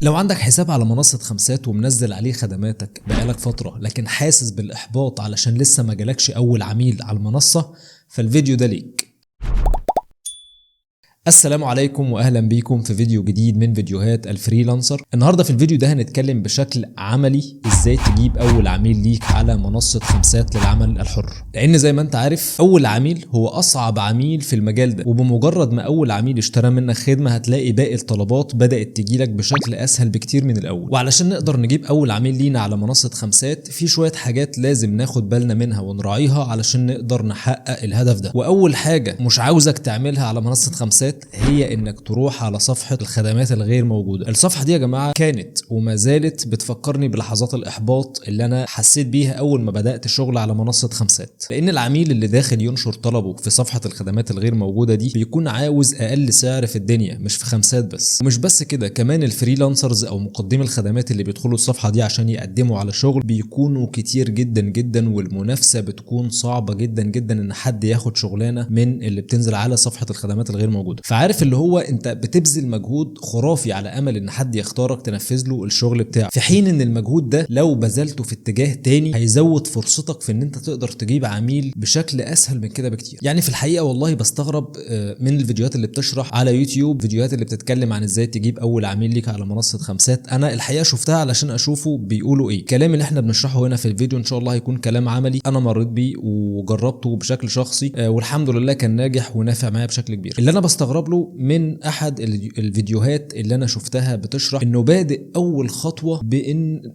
لو عندك حساب على منصة خمسات ومنزل عليه خدماتك بقالك فترة لكن حاسس بالإحباط علشان لسه ما جالكش أول عميل على المنصة، فالفيديو ده ليك. السلام عليكم واهلا بيكم في فيديو جديد من فيديوهات الفريلانسر. النهارده في الفيديو ده هنتكلم بشكل عملي ازاي تجيب اول عميل ليك على منصة خمسات للعمل الحر، لان زي ما انت عارف اول عميل هو اصعب عميل في المجال ده، وبمجرد ما اول عميل اشترى منك خدمة هتلاقي باقي الطلبات بدأت تجيلك بشكل اسهل بكتير من الاول. وعلشان نقدر نجيب اول عميل لينا على منصة خمسات في شوية حاجات لازم ناخد بالنا منها ونراعيها علشان نقدر نحقق الهدف ده. واول حاجة مش عاوزك تعملها على منصة خمسات هي انك تروح على صفحة الخدمات الغير موجودة. الصفحة دي يا جماعة كانت وما زالت بتفكرني بلحظات الاحباط اللي انا حسيت بيها اول ما بدأت شغل على منصة خمسات، لان العميل اللي داخل ينشر طلبه في صفحة الخدمات الغير موجودة دي بيكون عاوز اقل سعر في الدنيا، مش في خمسات بس. ومش بس كده، كمان الفريلانسرز او مقدمي الخدمات اللي بيدخلوا الصفحة دي عشان يقدموا على شغل بيكونوا كتير جدا جدا، والمنافسة بتكون صعبة جدا جدا ان حد ياخد شغلانة من اللي بتنزل على صفحة الخدمات الغير موجودة. فعارف اللي هو انت بتبذل مجهود خرافي على امل ان حد يختارك تنفذ له الشغل بتاعه، في حين ان المجهود ده لو بذلته في اتجاه تاني هيزود فرصتك في ان انت تقدر تجيب عميل بشكل اسهل من كده بكتير. يعني في الحقيقة والله بستغرب من الفيديوهات اللي بتشرح على يوتيوب، فيديوهات اللي بتتكلم عن ازاي تجيب اول عميل ليك على منصة خمسات. انا الحقيقة شفتها علشان اشوفه بيقولوا ايه. الكلام اللي احنا بنشرحه هنا في الفيديو ان شاء الله هيكون كلام عملي انا مريت بيه وجربته بشكل شخصي، والحمد لله كان ناجح ونافع معايا بشكل كبير. اللي انا بستغرب له من احد الفيديوهات اللي انا شفتها بتشرح انه بادئ اول خطوه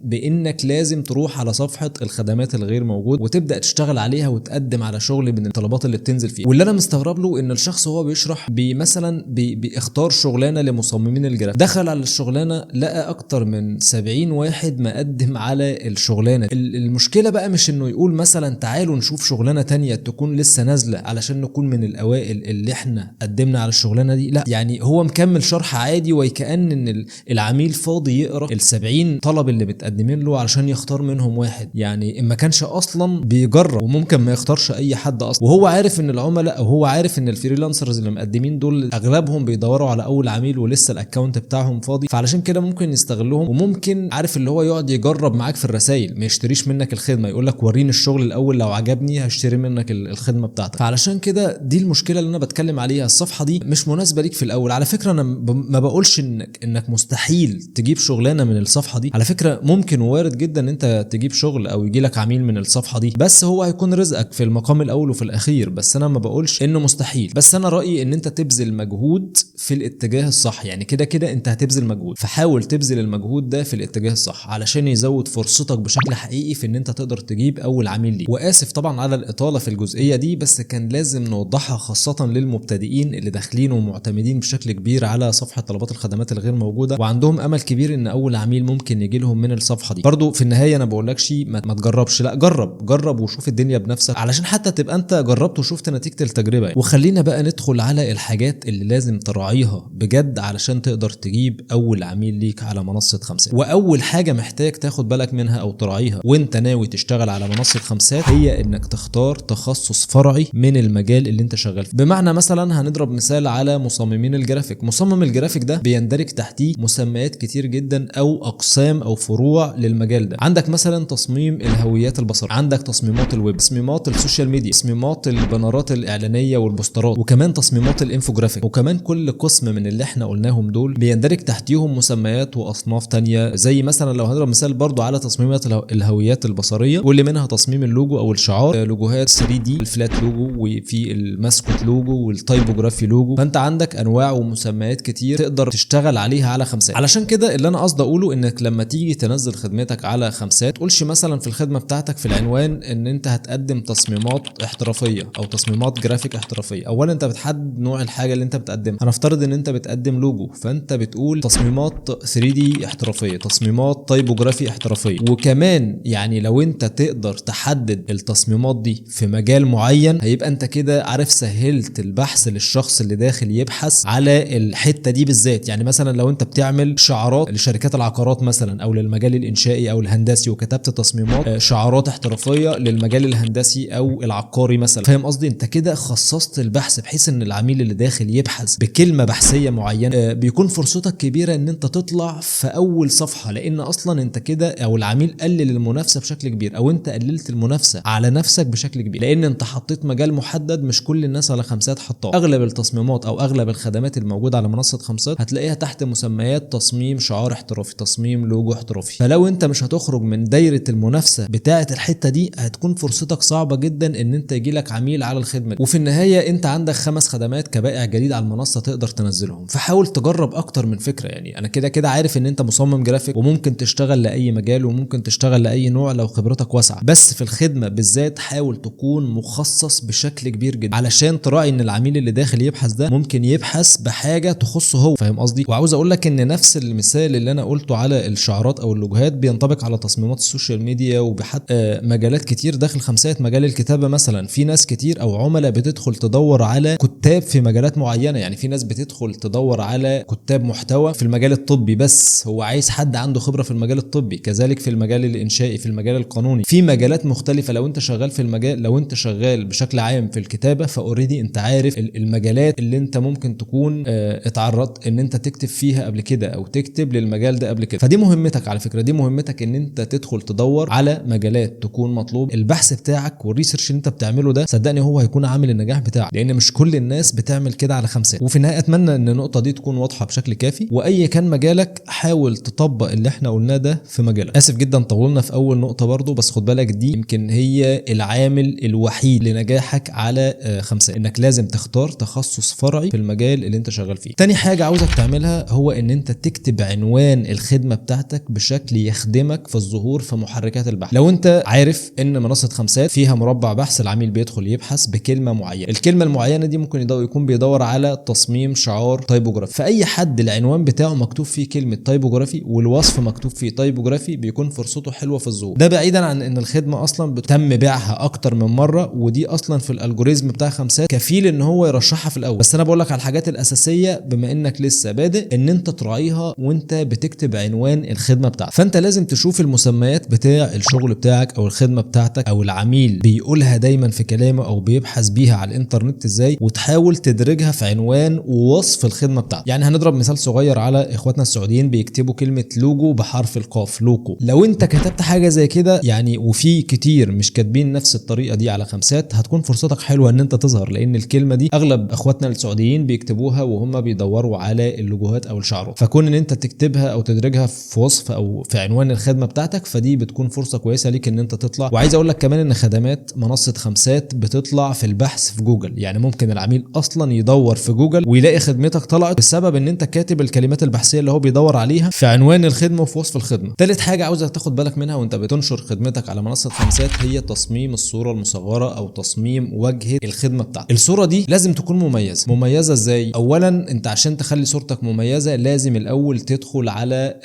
بانك لازم تروح على صفحه الخدمات الغير موجود وتبدا تشتغل عليها وتقدم على شغل من الطلبات اللي بتنزل فيها. واللي انا مستغرب له ان الشخص هو بيشرح مثلا بيختار شغلانه لمصممين الجرافيك، دخل على الشغلانه لقى اكتر من 70 واحد مقدم على الشغلانه. المشكله بقى مش انه يقول مثلا تعالوا نشوف شغلانه تانية تكون لسه نازله علشان نكون من الاوائل اللي احنا قدمنا على الشغلانه دي، لا، يعني هو مكمل شرح عادي وكأن ان العميل فاضي يقرا ال70 طلب اللي متقدمين له علشان يختار منهم واحد. يعني ان ما كانش اصلا بيجرب، وممكن ما يختارش اي حد اصلا، وهو عارف ان العملاء او هو عارف ان الفريلانسرز اللي مقدمين دول اغلبهم بيدوروا على اول عميل ولسه الاكونت بتاعهم فاضي، فعلشان كده ممكن يستغلهم. وممكن عارف اللي هو يقعد يجرب معاك في الرسائل، ما يشتريش منك الخدمه، يقول لك وريني الشغل الاول لو عجبني هشتري منك الخدمه بتاعتك. فعلشان كده دي المشكله اللي انا بتكلم عليها. الصفحه دي مش مناسبه ليك في الاول. على فكره انا ما بقولش انك مستحيل تجيب شغلانه من الصفحه دي، على فكره ممكن وارد جدا ان انت تجيب شغل او يجي لك عميل من الصفحه دي، بس هو هيكون رزقك في المقام الاول وفي الاخير. بس انا ما بقولش انه مستحيل، بس انا رايي ان انت تبذل مجهود في الاتجاه الصح. يعني كده كده انت هتبذل مجهود، فحاول تبذل المجهود ده في الاتجاه الصح علشان يزود فرصتك بشكل حقيقي في ان انت تقدر تجيب اول عميل ليك. واسف طبعا على الاطاله في الجزئيه دي، بس كان لازم نوضحها خاصه للمبتدئين اللي داخلين ومعتمدين بشكل كبير على صفحه طلبات الخدمات الغير موجوده وعندهم امل كبير ان اول عميل ممكن يجي لهم من الصفحه دي. برضو في النهايه انا بقولكش ما تجربش، لا، جرب وشوف الدنيا بنفسك علشان حتى تبقى انت جربت وشفت نتيجه التجربه. وخلينا بقى ندخل على الحاجات اللي لازم تراعيها بجد علشان تقدر تجيب اول عميل ليك على منصه خمسات. واول حاجه محتاج تاخد بالك منها او تراعيها وانت ناوي تشتغل على منصه خمسات هي انك تختار تخصص فرعي من المجال اللي انت شغال فيه. بمعنى مثلا هنضرب مثال على مصممين الجرافيك. مصمم الجرافيك ده بيندرج تحتيه مسميات كتير جدا او اقسام او فروع للمجال ده. عندك مثلا تصميم الهويات البصريه، عندك تصميمات الويب، تصميمات السوشيال ميديا، تصميمات البنرات الاعلانيه والبوسترات، وكمان تصميمات الانفوجرافيك. وكمان كل قسم من اللي احنا قلناهم دول بيندرج تحتيهم مسميات واصناف تانية، زي مثلا لو هنضرب مثال برضو على تصميمات الهويات البصريه، واللي منها تصميم اللوجو او الشعار، لوجوهات 3D، الفلات لوجو، وفي الماسكوت لوجو، والتايبوجرافي لوجو. فانت عندك انواع ومسميات كتير تقدر تشتغل عليها على خمسات. علشان كده اللي انا قصدي اقوله انك لما تيجي تنزل خدمتك على خمسات تقولش مثلا في الخدمه بتاعتك في العنوان ان انت هتقدم تصميمات احترافيه او تصميمات جرافيك احترافيه. اولا انت بتحدد نوع الحاجه اللي انت بتقدمها. هنفترض ان انت بتقدم لوجو، فانت بتقول تصميمات 3D احترافيه، تصميمات تايبوجرافي احترافيه. وكمان يعني لو انت تقدر تحدد التصميمات دي في مجال معين هيبقى انت كده عارف سهلت البحث للشخص اللي داخل داخل يبحث على الحته دي بالذات. يعني مثلا لو انت بتعمل شعارات لشركات العقارات مثلا او للمجال الانشائي او الهندسي وكتبت تصميمات شعارات احترافيه للمجال الهندسي او العقاري مثلا، فاهم قصدي؟ انت كده خصصت البحث بحيث ان العميل اللي داخل يبحث بكلمه بحثيه معينه بيكون فرصتك كبيره ان انت تطلع في اول صفحه، لان اصلا انت كده او العميل قلل المنافسه بشكل كبير او انت قللت المنافسه على نفسك بشكل كبير، لان انت حطيت مجال محدد مش كل الناس على خمسات حطاه. اغلب التصميمات او اغلب الخدمات الموجوده على منصه خمسات هتلاقيها تحت مسميات تصميم شعار احترافي، تصميم لوجو احترافي. فلو انت مش هتخرج من دايره المنافسه بتاعه الحته دي هتكون فرصتك صعبه جدا ان انت يجيلك عميل على الخدمه دي. وفي النهايه انت عندك 5 خدمات كبائع جديد على المنصه تقدر تنزلهم، فحاول تجرب اكتر من فكره. يعني انا كده عارف ان انت مصمم جرافيك وممكن تشتغل لاي مجال وممكن تشتغل لاي نوع لو خبرتك واسعه، بس في الخدمه بالذات حاول تكون مخصص بشكل كبير جدا علشان تراعي ان العميل اللي داخل يبحث ده ممكن يبحث بحاجه تخصه هو، فاهم قصدي؟ وعاوز اقول لك ان نفس المثال اللي انا قلته على الشعارات او اللوجوهات بينطبق على تصميمات السوشيال ميديا وبحتى مجالات كتير داخل خمسات. مجال الكتابه مثلا، في ناس كتير او عملاء بتدخل تدور على كتاب في مجالات معينه. يعني في ناس بتدخل تدور على كتاب محتوى في المجال الطبي، بس هو عايز حد عنده خبره في المجال الطبي، كذلك في المجال الانشائي، في المجال القانوني، في مجالات مختلفه. لو انت شغال في المجال، لو انت شغال بشكل عام في الكتابه فاوريدي انت عارف المجالات اللي انت ممكن تكون اتعرضت ان انت تكتب فيها قبل كده او تكتب للمجال ده قبل كده. فدي مهمتك على فكره، دي مهمتك ان انت تدخل تدور على مجالات تكون مطلوب. البحث بتاعك والريسيرش اللي انت بتعمله ده صدقني هو هيكون عامل النجاح بتاعك، لان مش كل الناس بتعمل كده على خمسات. وفي النهايه اتمنى ان النقطه دي تكون واضحه بشكل كافي، واي كان مجالك حاول تطبق اللي احنا قلناه ده في مجالك. اسف جدا طولنا في اول نقطه برضو، بس خد بالك دي يمكن هي العامل الوحيد لنجاحك على خمسة، انك لازم تختار تخصص فرعي في المجال اللي انت شغال فيه. تاني حاجه عاوزك تعملها هو ان انت تكتب عنوان الخدمه بتاعتك بشكل يخدمك في الظهور في محركات البحث. لو انت عارف ان منصه خمسات فيها مربع بحث، العميل بيدخل يبحث بكلمه معينه، الكلمه المعينه دي ممكن يكون بيدور على تصميم شعار تايبوجرافي، فاي حد العنوان بتاعه مكتوب فيه كلمه تايبوجرافي والوصف مكتوب فيه تايبوجرافي بيكون فرصته حلوه في الظهور. ده بعيدا عن ان الخدمه اصلا بتم بيعها اكتر من مره، ودي اصلا في الالجوريزم بتاع خمسات كفيل ان هو يرشحها في الاول. بس انا بقول لك على الحاجات الاساسيه بما انك لسه بادئ ان انت تراعيها وانت بتكتب عنوان الخدمه بتاعتك. فانت لازم تشوف المسميات بتاع الشغل بتاعك او الخدمه بتاعتك او العميل بيقولها دايما في كلامه او بيبحث بيها على الانترنت ازاي، وتحاول تدرجها في عنوان ووصف الخدمه بتاعتك. يعني هنضرب مثال صغير على اخواتنا السعوديين بيكتبوا كلمه لوجو بحرف القاف، لوكو. لو انت كتبت حاجه زي كده يعني، وفي كتير مش كاتبين نفس الطريقه دي على خمسات، هتكون فرصتك حلوه ان انت تظهر، لان الكلمه دي اغلب اخواتنا السعوديين بيكتبوها وهم بيدوروا على اللوجوهات او الشعارات. فكون ان انت تكتبها او تدرجها في وصف او في عنوان الخدمه بتاعتك، فدي بتكون فرصه كويسه ليك ان انت تطلع. وعايز اقول لك كمان ان خدمات منصه خمسات بتطلع في البحث في جوجل، يعني ممكن العميل اصلا يدور في جوجل ويلاقي خدمتك طلعت بسبب ان انت كاتب الكلمات البحثيه اللي هو بيدور عليها في عنوان الخدمه وفي وصف الخدمه. ثالث حاجه عاوزك تاخد بالك منها وانت بتنشر خدمتك على منصه خمسات هي تصميم الصوره المصغره او تصميم واجهه الخدمه بتاعتك. الصوره دي لازم تكون مميزه ازاي؟ اولا انت عشان تخلي صورتك مميزه لازم الاول تدخل على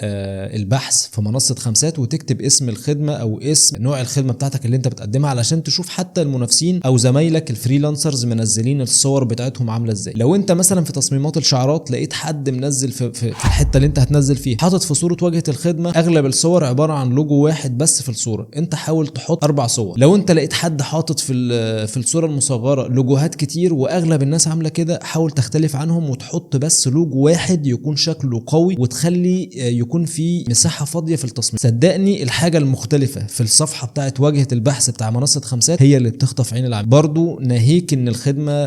البحث في منصه خمسات وتكتب اسم الخدمه او اسم نوع الخدمه بتاعتك اللي انت بتقدمها، علشان تشوف حتى المنافسين او زمايلك الفريلانسرز منزلين الصور بتاعتهم عامله ازاي. لو انت مثلا في تصميمات الشعارات لقيت حد منزل في الحته اللي انت هتنزل فيها حاطط في صوره واجهه الخدمه اغلب الصور عباره عن لوجو واحد بس في الصوره، انت حاول تحط 4 صور. لو انت لقيت حد حاطط في الصوره المصغره لوجوهات كتير واغلب الناس عامله كده، حاول تختلف عنهم وتحط بس لوجو واحد يكون شكله قوي وتخلي يكون في مساحه فاضيه في التصميم. صدقني الحاجه المختلفه في الصفحه بتاعت واجهه البحث بتاع منصه خمسات هي اللي بتخطف عين العميل. برضو ناهيك ان الخدمه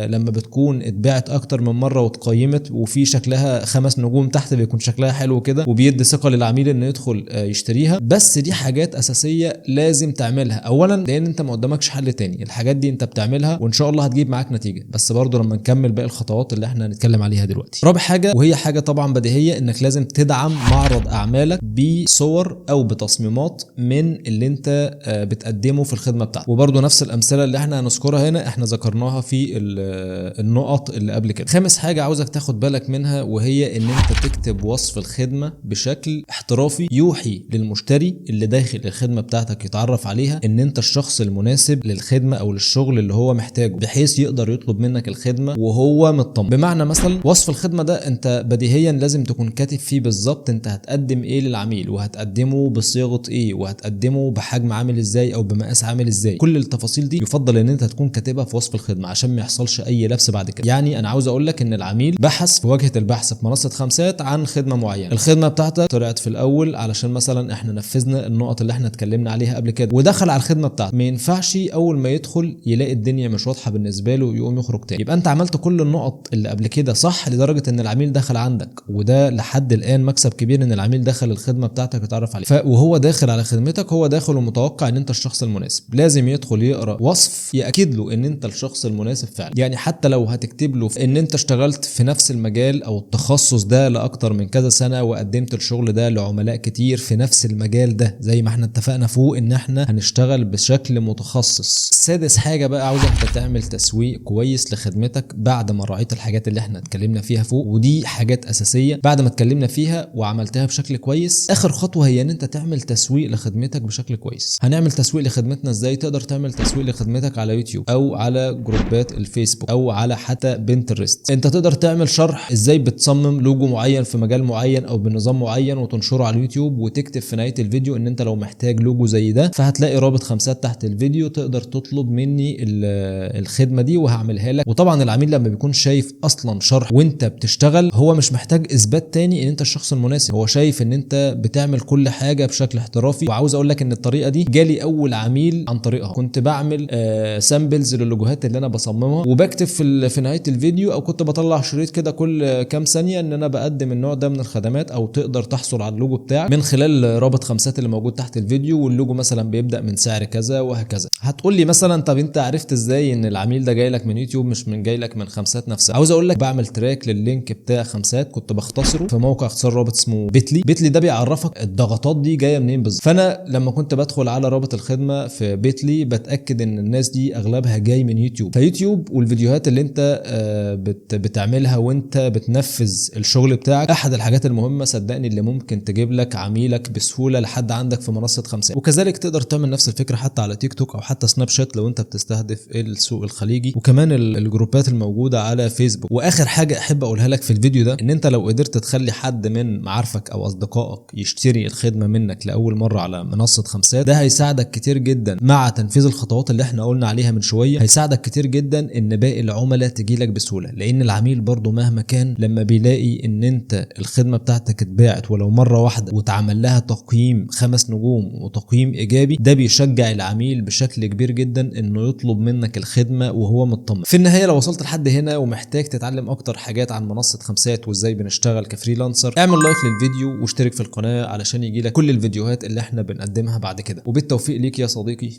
لما بتكون اتباعت اكتر من مره واتقيمت وفي شكلها 5 نجوم تحت بيكون شكلها حلو كده وبيدي ثقه للعميل انه يدخل يشتريها. بس دي حاجات اساسيه لازم تعملها اولا، لان انت ما قدامكش حل تاني. الحاجات دي انت بتعملها وان شاء الله هتجيب معاك نتيجه، بس برضو لما نكمل باقي الخطوات اللي احنا هنتكلم عليها دلوقتي. رابع حاجه وهي حاجه طبعا بديهيه، انك لازم تدعم معرض اعمالك بصور او بتصميمات من اللي انت بتقدمه في الخدمه بتاعتك. وبرضو نفس الامثله اللي احنا هنذكرها هنا احنا ذكرناها في النقط اللي قبل كده. خامس حاجه عاوزك تاخد بالك منها وهي ان انت تكتب وصف الخدمه بشكل احترافي يوحي للمشتري اللي داخل الخدمه بتاعتك يتعرف عليها ان انت الشخص المناسب للخدمه او للشغل اللي هو محتاجه، بحيث يقدر يطلب منك الخدمه وهو مطمن. بمعنى مثلا وصف الخدمه ده انت بديهيا لازم تكون كاتب فيه بالظبط انت هتقدم ايه للعميل، وهتقدمه بصيغه ايه، وهتقدمه بحجم عامل ازاي او بمقاس عامل ازاي. كل التفاصيل دي يفضل ان انت تكون كاتبها في وصف الخدمه عشان ما يحصلش اي لبس بعد كده. يعني انا عاوز اقول لك ان العميل بحث في واجهه البحث في منصه خمسات عن خدمه معينه، الخدمه بتاعتك طلعت في الاول علشان مثلا احنا نفذنا النقط اللي احنا اتكلمنا عليها قبل كده، ودخل على الخدمه بتاعتك. ما ينفعش اول ما يدخل يلاقي الدنيا مش واضحه بالنسبه له يقوم يخرج تاني. يبقى انت عملت كل النقط اللي قبل كده صح لدرجه ان العميل دخل عندك، وده لحد الان مكسب كبير ان العميل دخل الخدمه بتاعتك يتعرف عليك. وهو داخل على خدمتك هو داخل ومتوقع ان انت الشخص المناسب، لازم يدخل يقرا وصف ياكد له ان انت الشخص المناسب فعلا. يعني حتى لو هتكتب له ان انت اشتغلت في نفس المجال او التخصص ده لاكتر من كذا سنه، وقدمت الشغل ده لعملاء كتير في نفس المجال ده، زي ما احنا اتفقنا فوق ان احنا هنشتغل بشكل متخصص. سادس حاجه بقى، عاوزك تعمل تسويق كويس لخدمتك بعد ما راعيت الحاجات اللي احنا اتكلمنا فيها فوق، ودي حاجات اساسيه. بعد ما اتكلمنا فيها وعملتها بشكل كويس، اخر خطوه هي ان انت تعمل تسويق لخدمتك بشكل كويس. هنعمل تسويق لخدمتنا ازاي؟ تقدر تعمل تسويق لخدمتك على يوتيوب او على جروبات الفيسبوك او على حتى بنترست. انت تقدر تعمل شرح ازاي بتصمم لوجو معين في مجال معين او بنظام معين وتنشره على اليوتيوب، وتكتب في نهايه الفيديو ان انت لو محتاج لوجو زي ده فهتلاقي رابط خمسات تحت الفيديو تقدر تطلب مني الخدمه دي وهعملها لك. وطبعا العميل لما بيكون شايف اصلا شرح وانت بتشتغل هو مش محتاج اثبات تاني ان انت الشخص المناسب، هو شايف ان انت بتعمل كل حاجه بشكل احترافي. وعاوز اقول لك ان الطريقه دي جالي اول عميل عن طريقها. كنت بعمل سامبلز للوجوهات اللي انا بصممها وبكتب في نهايه الفيديو، او كنت بطلع شريط كده كل كام ثانيه ان انا بقدم النوع ده من الخدمات، او تقدر تحصل على اللوجو بتاعك من خلال رابط خمسات اللي موجود تحت الفيديو، واللوجو مثلا بيبدا من سعر كذا وهكذا. هتقول لي مثلا طب انت عرفت ازاي ان العميل ده جاي لك من يوتيوب مش من جاي لك من خمسات نفسها؟ عاوز اقول لك بعمل تراك لللينك بتاع خمسات كنت بختصره في موقع اختصار رابط اسمه بيتلي ده بيعرفك الضغطات دي جايه منين بالظبط. فانا لما كنت بدخل على رابط الخدمه في بيتلي بتاكد ان الناس دي اغلبها جاي من يوتيوب. فيوتيوب والفيديوهات اللي انت بتعملها وانت بتنفذ الشغل بتاعك احد الحاجات المهمه صدقني اللي ممكن تجيب لك عميلك بسهوله لحد عندك في منصه خمسات. وكذلك تقدر تعمل نفس الفكره حتى على تيك توك او حتى سناب شات لو انت بتستهدف السوق الخليجي، وكمان الجروبات الموجوده على فيسبوك. واخر حاجه احب اقولها لك في الفيديو ده ان انت لو قدرت تخلي حد من معارفك او اصدقائك يشتري الخدمه منك لاول مره على منصه خمسات، ده هيساعدك كتير جدا مع تنفيذ الخطوات اللي احنا قلنا عليها من شويه. هيساعدك كتير جدا ان باقي العملاء تجي لك بسهوله، لان العميل برضو مهما كان لما بيلاقي ان انت الخدمه بتاعتك اتباعت ولو مره واحده واتعمل لها تقييم 5 نجوم وتقييم ايجابي، ده بيشجع العميل بشكل كبير جدا انه يطلب منك الخدمه وهو مطمن. في النهايه لو وصلت لحد هنا ومحتاج تتعلم اكتر حاجات عن منصه خمسات وازاي بنشتغل كفريلانسر، اعمل لايك للفيديو واشترك في القناه علشان يجيلك كل الفيديوهات اللي احنا بنقدمها بعد كده. وبالتوفيق ليك يا صديقي.